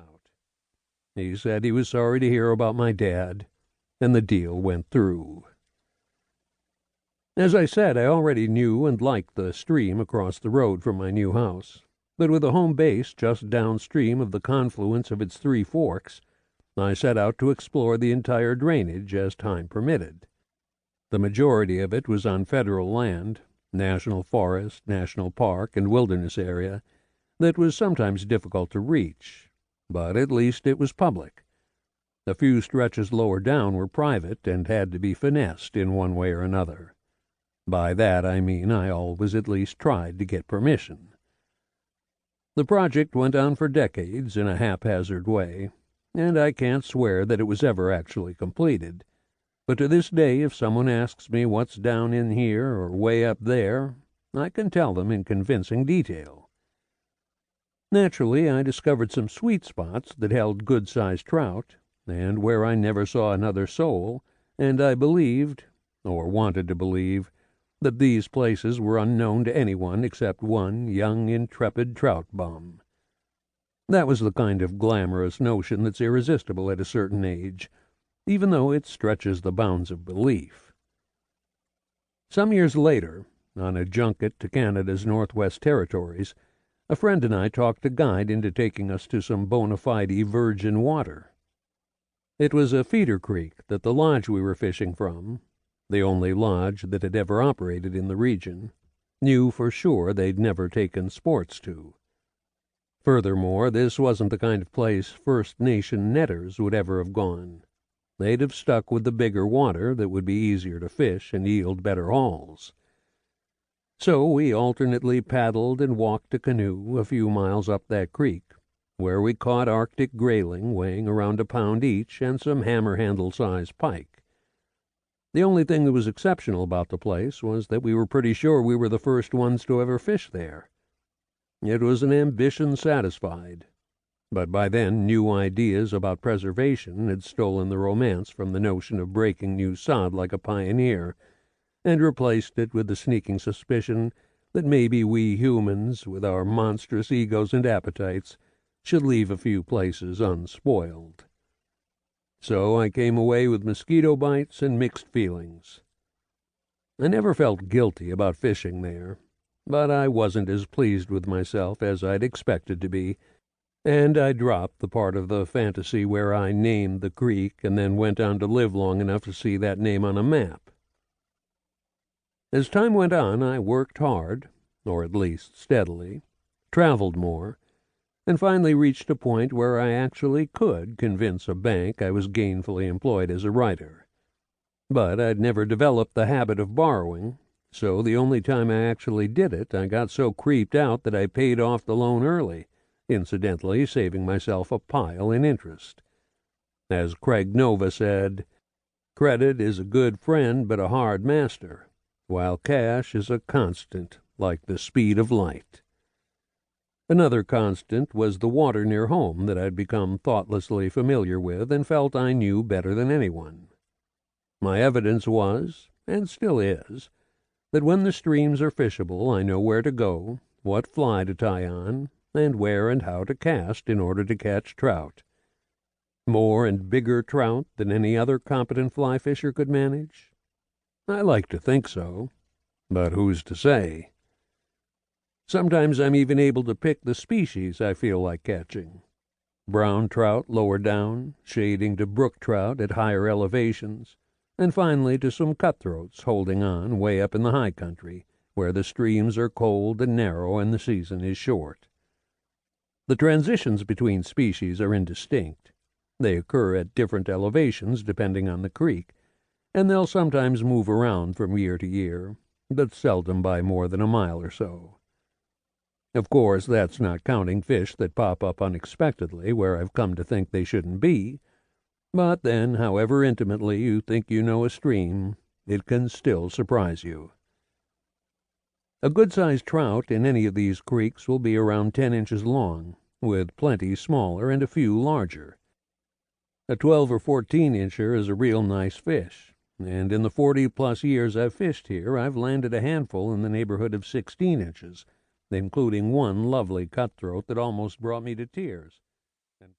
out. He said he was sorry to hear about my dad, and the deal went through. As I said, I already knew and liked the stream across the road from my new house, but with a home base just downstream of the confluence of its three forks, I set out to explore the entire drainage as time permitted. The majority of it was on federal land, national forest, national park, and wilderness area, that was sometimes difficult to reach, but at least it was public. A few stretches lower down were private and had to be finessed in one way or another. By that I mean I always at least tried to get permission. The project went on for decades in a haphazard way, and I can't swear that it was ever actually completed. But to this day, if someone asks me what's down in here or way up there, I can tell them in convincing detail. Naturally, I discovered some sweet spots that held good-sized trout, and where I never saw another soul, and I believed, or wanted to believe, that these places were unknown to anyone except one young, intrepid trout bum. That was the kind of glamorous notion that's irresistible at a certain age, even though it stretches the bounds of belief. Some years later, on a junket to Canada's Northwest Territories, a friend and I talked a guide into taking us to some bona fide virgin water. It was a feeder creek that the lodge we were fishing from, the only lodge that had ever operated in the region, knew for sure they'd never taken sports to. Furthermore, this wasn't the kind of place First Nation netters would ever have gone. They'd have stuck with the bigger water that would be easier to fish and yield better hauls. So we alternately paddled and walked a canoe a few miles up that creek, where we caught Arctic grayling weighing around a pound each and some hammer-handle-sized pike. The only thing that was exceptional about the place was that we were pretty sure we were the first ones to ever fish there. It was an ambition satisfied, but by then new ideas about preservation had stolen the romance from the notion of breaking new sod like a pioneer, and replaced it with the sneaking suspicion that maybe we humans, with our monstrous egos and appetites, should leave a few places unspoiled. So I came away with mosquito bites and mixed feelings. I never felt guilty about fishing there, but I wasn't as pleased with myself as I'd expected to be, and I dropped the part of the fantasy where I named the creek and then went on to live long enough to see that name on a map. As time went on, I worked hard, or at least steadily, traveled more, and finally reached a point where I actually could convince a bank I was gainfully employed as a writer. But I'd never developed the habit of borrowing, so the only time I actually did it, I got so creeped out that I paid off the loan early, incidentally saving myself a pile in interest. As Craig Nova said, "Credit is a good friend but a hard master, while cash is a constant like the speed of light." Another constant was the water near home that I'd become thoughtlessly familiar with and felt I knew better than anyone. My evidence was, and still is, that when the streams are fishable I know where to go, what fly to tie on, and where and how to cast in order to catch trout. More and bigger trout than any other competent fly fisher could manage? I like to think so, but who's to say? Sometimes I'm even able to pick the species I feel like catching. Brown trout lower down, shading to brook trout at higher elevations, and finally to some cutthroats holding on way up in the high country, where the streams are cold and narrow and the season is short. The transitions between species are indistinct. They occur at different elevations depending on the creek, and they'll sometimes move around from year to year, but seldom by more than a mile or so. Of course, that's not counting fish that pop up unexpectedly where I've come to think they shouldn't be, but then, however intimately you think you know a stream, it can still surprise you. A good-sized trout in any of these creeks will be around 10 inches long, with plenty smaller and a few larger. A 12 or 14-incher is a real nice fish, and in the 40-plus years I've fished here, I've landed a handful in the neighborhood of 16 inches, including one lovely cutthroat that almost brought me to tears.